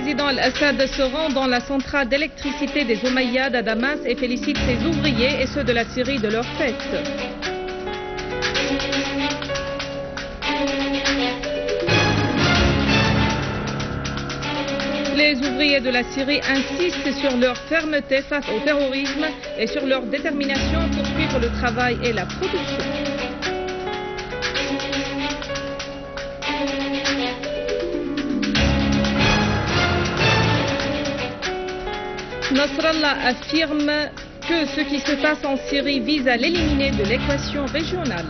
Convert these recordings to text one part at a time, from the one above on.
président Al-Assad se rend dans la centrale d'électricité des Omeyyades à Damas et félicite ses ouvriers et ceux de la Syrie de leur fête. Les ouvriers de la Syrie insistent sur leur fermeté face au terrorisme et sur leur détermination à poursuivre le travail et la production. Nasrallah affirme que ce qui se passe en Syrie vise à l'éliminer de l'équation régionale.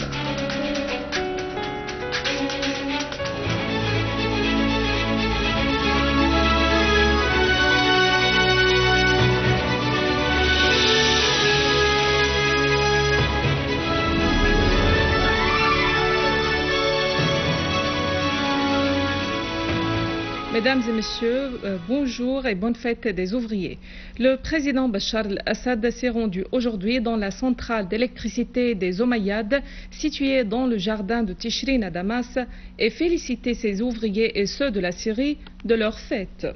Mesdames et messieurs, bonjour et bonne fête des ouvriers. Le président Bachar al-Assad s'est rendu aujourd'hui dans la centrale d'électricité des Omeyyades, située dans le jardin de Tishrin à Damas, et félicité ses ouvriers et ceux de la Syrie de leur fête.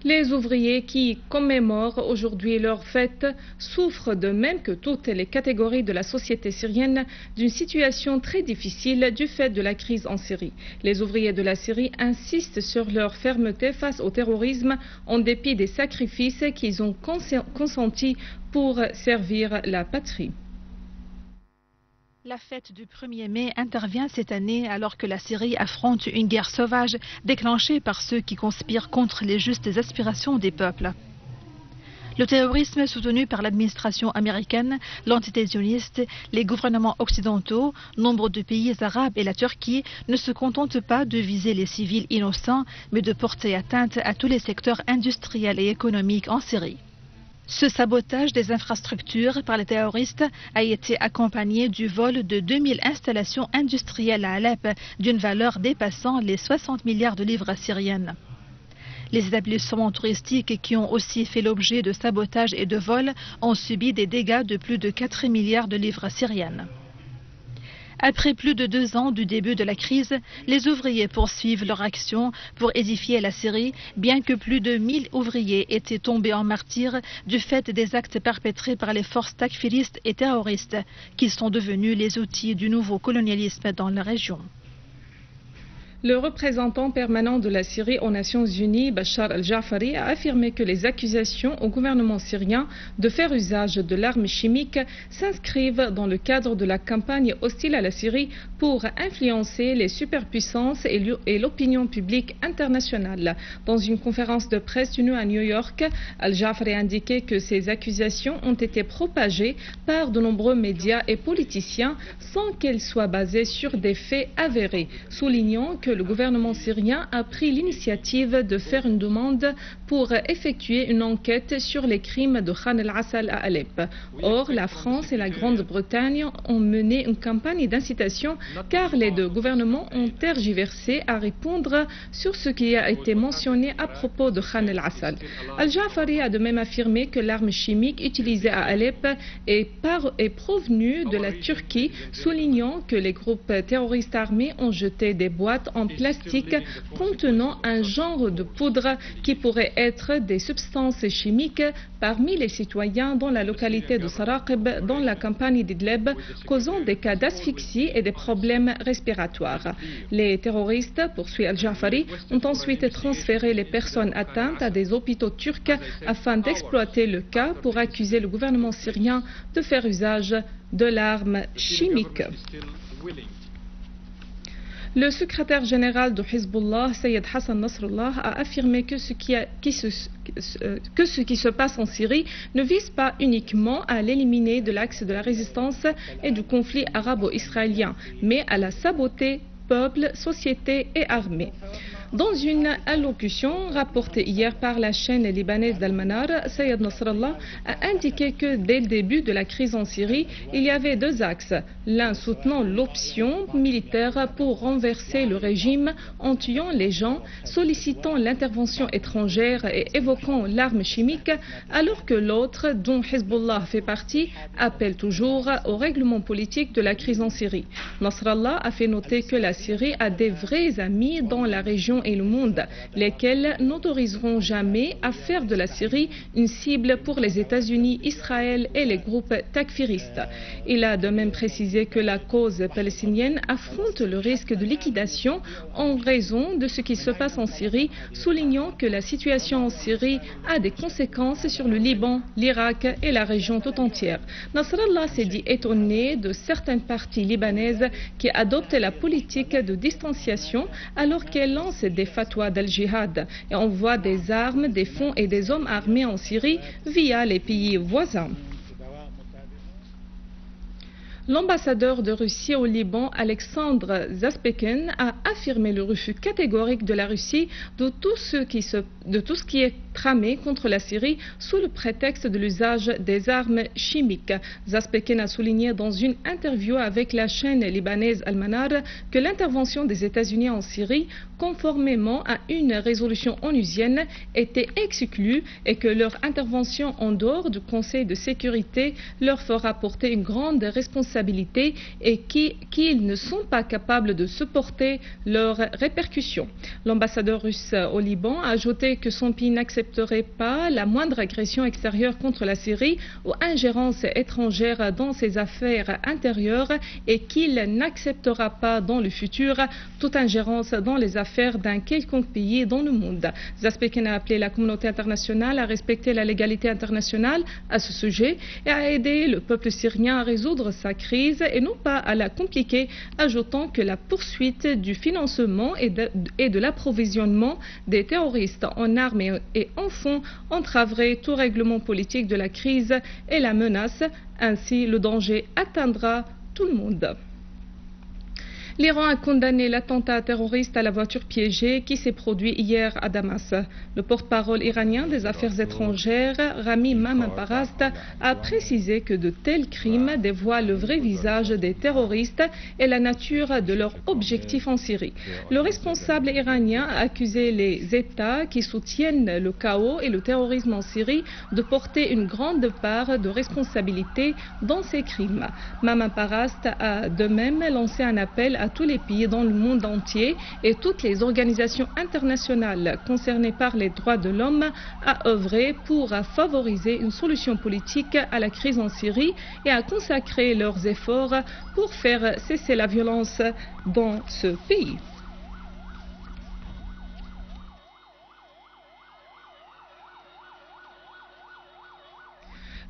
Les ouvriers qui commémorent aujourd'hui leur fête souffrent de même que toutes les catégories de la société syrienne d'une situation très difficile du fait de la crise en Syrie. Les ouvriers de la Syrie insistent sur leur fermeté face au terrorisme en dépit des sacrifices qu'ils ont consentis pour servir la patrie. La fête du 1er mai intervient cette année alors que la Syrie affronte une guerre sauvage déclenchée par ceux qui conspirent contre les justes aspirations des peuples. Le terrorisme soutenu par l'administration américaine, l'entité sioniste, les gouvernements occidentaux, nombre de pays arabes et la Turquie ne se contentent pas de viser les civils innocents, mais de porter atteinte à tous les secteurs industriels et économiques en Syrie. Ce sabotage des infrastructures par les terroristes a été accompagné du vol de 2000 installations industrielles à Alep d'une valeur dépassant les 60 milliards de livres syriennes. Les établissements touristiques qui ont aussi fait l'objet de sabotage et de vols ont subi des dégâts de plus de 4 milliards de livres syriennes. Après plus de 2 ans du début de la crise, les ouvriers poursuivent leur action pour édifier la Syrie, bien que plus de 1000 ouvriers étaient tombés en martyrs du fait des actes perpétrés par les forces takfiristes et terroristes, qui sont devenus les outils du nouveau colonialisme dans la région. Le représentant permanent de la Syrie aux Nations Unies, Bachar al-Jafari, a affirmé que les accusations au gouvernement syrien de faire usage de l'arme chimique s'inscrivent dans le cadre de la campagne hostile à la Syrie pour influencer les superpuissances et l'opinion publique internationale. Dans une conférence de presse tenue à New York, al-Jafari a indiqué que ces accusations ont été propagées par de nombreux médias et politiciens sans qu'elles soient basées sur des faits avérés, soulignant que le gouvernement syrien a pris l'initiative de faire une demande pour effectuer une enquête sur les crimes de Khan el-Assal à Alep. Or, la France et la Grande-Bretagne ont mené une campagne d'incitation car les deux gouvernements ont tergiversé à répondre sur ce qui a été mentionné à propos de Khan el-Assal. Al-Jafari a de même affirmé que l'arme chimique utilisée à Alep est provenue de la Turquie, soulignant que les groupes terroristes armés ont jeté des boîtes en plastique contenant un genre de poudre qui pourrait être des substances chimiques parmi les citoyens dans la localité de Saraqib dans la campagne d'Idlib, causant des cas d'asphyxie et des problèmes respiratoires. Les terroristes, poursuit Al-Jafari, ont ensuite transféré les personnes atteintes à des hôpitaux turcs afin d'exploiter le cas pour accuser le gouvernement syrien de faire usage de l'arme chimique. Le secrétaire général de Hezbollah, Sayed Hassan Nasrallah, a affirmé que ce qui se passe en Syrie ne vise pas uniquement à l'éliminer de l'axe de la résistance et du conflit arabo-israélien, mais à la saboter peuple, société et armée. Dans une allocution rapportée hier par la chaîne libanaise d'Al-Manar, Sayed Nasrallah a indiqué que dès le début de la crise en Syrie, il y avait deux axes. L'un soutenant l'option militaire pour renverser le régime en tuant les gens, sollicitant l'intervention étrangère et évoquant l'arme chimique, alors que l'autre, dont Hezbollah fait partie, appelle toujours au règlement politique de la crise en Syrie. Nasrallah a fait noter que la Syrie a des vrais amis dans la région et le monde, lesquels n'autoriseront jamais à faire de la Syrie une cible pour les États-Unis, Israël et les groupes takfiristes. Il a de même précisé que la cause palestinienne affronte le risque de liquidation en raison de ce qui se passe en Syrie, soulignant que la situation en Syrie a des conséquences sur le Liban, l'Irak et la région tout entière. Nasrallah s'est dit étonné de certaines parties libanaises qui adoptent la politique de distanciation alors qu'elles lancent des fatwas d'al-jihad et envoient des armes, des fonds et des hommes armés en Syrie via les pays voisins. L'ambassadeur de Russie au Liban, Alexandre Zaspekin, a affirmé le refus catégorique de la Russie de tout ce qui est tramé contre la Syrie sous le prétexte de l'usage des armes chimiques. Zaspekin a souligné dans une interview avec la chaîne libanaise Al-Manar que l'intervention des États-Unis en Syrie, conformément à une résolution onusienne, était exclue et que leur intervention en dehors du Conseil de sécurité leur fera porter une grande responsabilité et qu'ils ne sont pas capables de supporter leurs répercussions. L'ambassadeur russe au Liban a ajouté que son pays n'accepterait pas la moindre agression extérieure contre la Syrie ou ingérence étrangère dans ses affaires intérieures et qu'il n'acceptera pas dans le futur toute ingérence dans les affaires d'un quelconque pays dans le monde. Zaspekin a appelé la communauté internationale à respecter la légalité internationale à ce sujet et à aider le peuple syrien à résoudre sa crise et non pas à la compliquer, ajoutant que la poursuite du financement et de l'approvisionnement des terroristes en armes et en fonds entraverait tout règlement politique de la crise et la menace. Ainsi, le danger atteindra tout le monde. L'Iran a condamné l'attentat terroriste à la voiture piégée qui s'est produit hier à Damas. Le porte-parole iranien des Affaires étrangères, Rami Mammanparast, a précisé que de tels crimes dévoilent le vrai visage des terroristes et la nature de leur objectif en Syrie. Le responsable iranien a accusé les États qui soutiennent le chaos et le terrorisme en Syrie de porter une grande part de responsabilité dans ces crimes. Mammanparast a de même lancé un appel à tous les pays dans le monde entier et toutes les organisations internationales concernées par les droits de l'homme à œuvrer pour favoriser une solution politique à la crise en Syrie et à consacrer leurs efforts pour faire cesser la violence dans ce pays.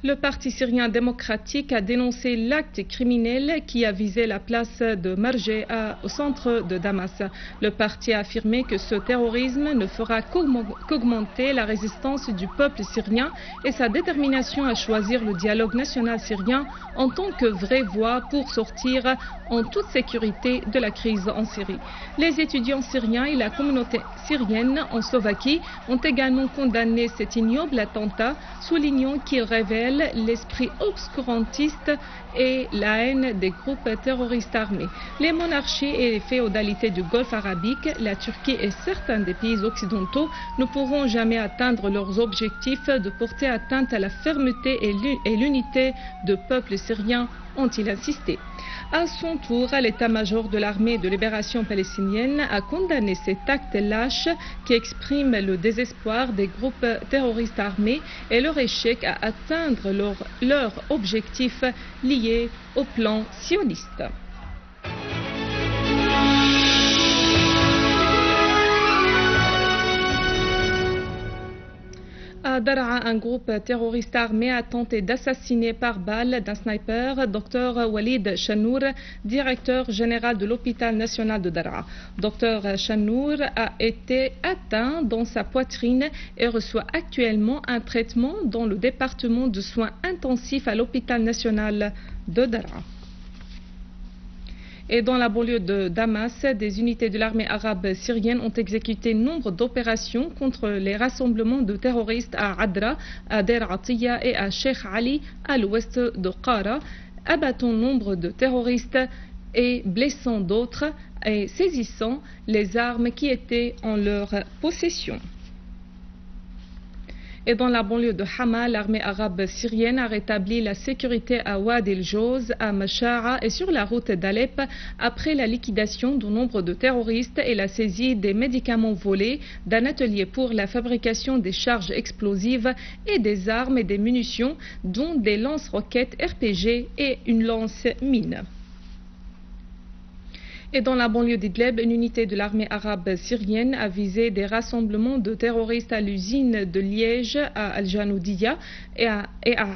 Le Parti syrien démocratique a dénoncé l'acte criminel qui a visé la place de Marjeh au centre de Damas. Le parti a affirmé que ce terrorisme ne fera qu'augmenter la résistance du peuple syrien et sa détermination à choisir le dialogue national syrien en tant que vraie voie pour sortir en toute sécurité de la crise en Syrie. Les étudiants syriens et la communauté syrienne en Slovaquie ont également condamné cet ignoble attentat, soulignant qu'il révèle l'esprit obscurantiste et la haine des groupes terroristes armés. Les monarchies et les féodalités du Golfe arabique, la Turquie et certains des pays occidentaux ne pourront jamais atteindre leurs objectifs de porter atteinte à la fermeté et l'unité du peuple syrien, ont-ils insisté. À son tour, l'état-major de l'armée de libération palestinienne a condamné cet acte lâche qui exprime le désespoir des groupes terroristes armés et leur échec à atteindre leur objectif lié au plan sioniste. À Daraa, un groupe terroriste armé a tenté d'assassiner par balle d'un sniper Dr Walid Chanour, directeur général de l'hôpital national de Daraa. Dr Chanour a été atteint dans sa poitrine et reçoit actuellement un traitement dans le département de soins intensifs à l'hôpital national de Daraa. Et dans la banlieue de Damas, des unités de l'armée arabe syrienne ont exécuté nombre d'opérations contre les rassemblements de terroristes à Adra, à Der Atiya et à Sheikh Ali, à l'ouest de Qara, abattant nombre de terroristes et blessant d'autres et saisissant les armes qui étaient en leur possession. Et dans la banlieue de Hama, l'armée arabe syrienne a rétabli la sécurité à Wad el-Joz, à Masha'a et sur la route d'Alep après la liquidation du nombre de terroristes et la saisie des médicaments volés d'un atelier pour la fabrication des charges explosives et des armes et des munitions, dont des lance-roquettes RPG et une lance-mine. Et dans la banlieue d'Idleb, une unité de l'armée arabe syrienne a visé des rassemblements de terroristes à l'usine de Liège, à Al-Janoudiya et à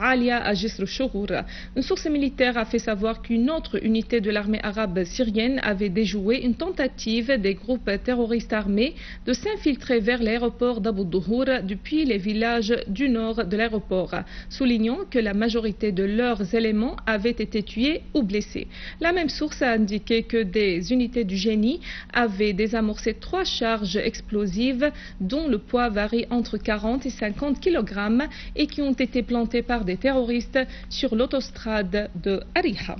Alia, à Jisr al-Shougour. Une source militaire a fait savoir qu'une autre unité de l'armée arabe syrienne avait déjoué une tentative des groupes terroristes armés de s'infiltrer vers l'aéroport d'Abu Douhour depuis les villages du nord de l'aéroport, soulignant que la majorité de leurs éléments avaient été tués ou blessés. La même source a indiqué que des unités du génie avaient désamorcé 3 charges explosives dont le poids varie entre 40 et 50 kg et qui ont été plantées par des terroristes sur l'autostrade de Ariha.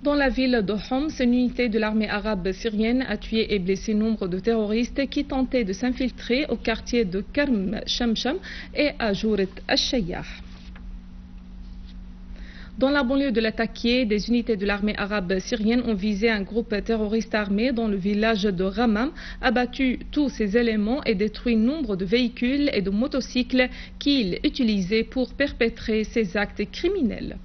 Dans la ville de Homs, une unité de l'armée arabe syrienne a tué et blessé nombre de terroristes qui tentaient de s'infiltrer au quartier de Karm Shamsham et à Jouret al-Shayyah. Dans la banlieue de l'Atakié, des unités de l'armée arabe syrienne ont visé un groupe terroriste armé dans le village de Ramam, abattu tous ses éléments et détruit nombre de véhicules et de motocycles qu'ils utilisaient pour perpétrer ces actes criminels.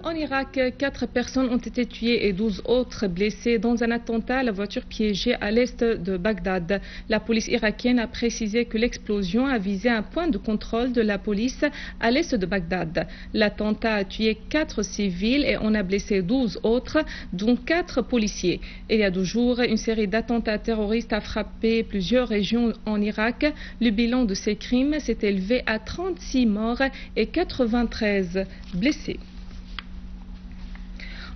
En Irak, 4 personnes ont été tuées et 12 autres blessées dans un attentat à la voiture piégée à l'est de Bagdad. La police irakienne a précisé que l'explosion a visé un point de contrôle de la police à l'est de Bagdad. L'attentat a tué 4 civils et on a blessé 12 autres, dont 4 policiers. Il y a 2 jours, une série d'attentats terroristes a frappé plusieurs régions en Irak. Le bilan de ces crimes s'est élevé à 36 morts et 93 blessés.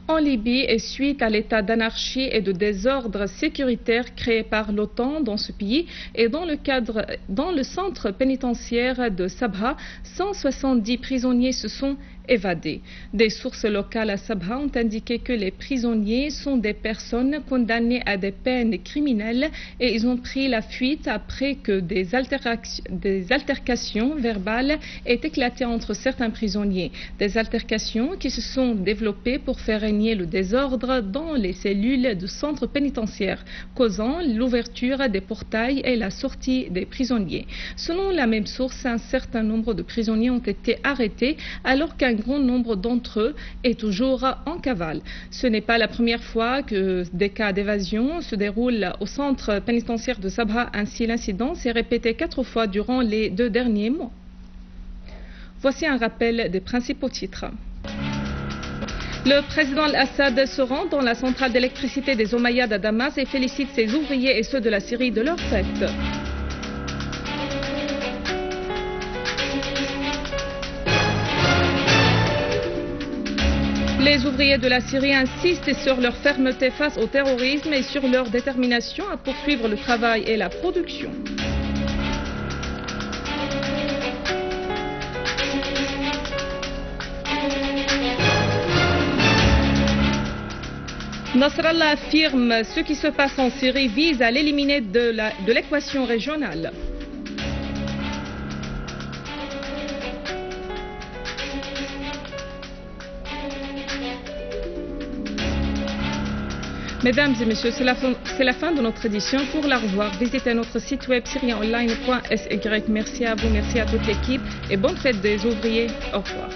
En Libye, et suite à l'état d'anarchie et de désordre sécuritaire créé par l'OTAN dans ce pays et dans le centre pénitentiaire de Sabha, 170 prisonniers se sont évadés. Des sources locales à Sabha ont indiqué que les prisonniers sont des personnes condamnées à des peines criminelles et ils ont pris la fuite après que des altercations verbales aient éclaté entre certains prisonniers. Des altercations qui se sont développées pour faire régner le désordre dans les cellules du centre pénitentiaire, causant l'ouverture des portails et la sortie des prisonniers. Selon la même source, un certain nombre de prisonniers ont été arrêtés alors qu'un grand nombre d'entre eux est toujours en cavale. Ce n'est pas la première fois que des cas d'évasion se déroulent au centre pénitentiaire de Sabha. Ainsi, l'incident s'est répété 4 fois durant les 2 derniers mois. Voici un rappel des principaux titres. Le président Al-Assad se rend dans la centrale d'électricité des Omeyyades à Damas et félicite ses ouvriers et ceux de la Syrie de leur fête. Les ouvriers de la Syrie insistent sur leur fermeté face au terrorisme et sur leur détermination à poursuivre le travail et la production. Nasrallah affirme ce qui se passe en Syrie vise à l'éliminer de l'équation régionale. Mesdames et messieurs, c'est la fin de notre édition. Pour la revoir, visitez notre site web syrienonline.sy. Merci à vous, merci à toute l'équipe et bonne fête des ouvriers. Au revoir.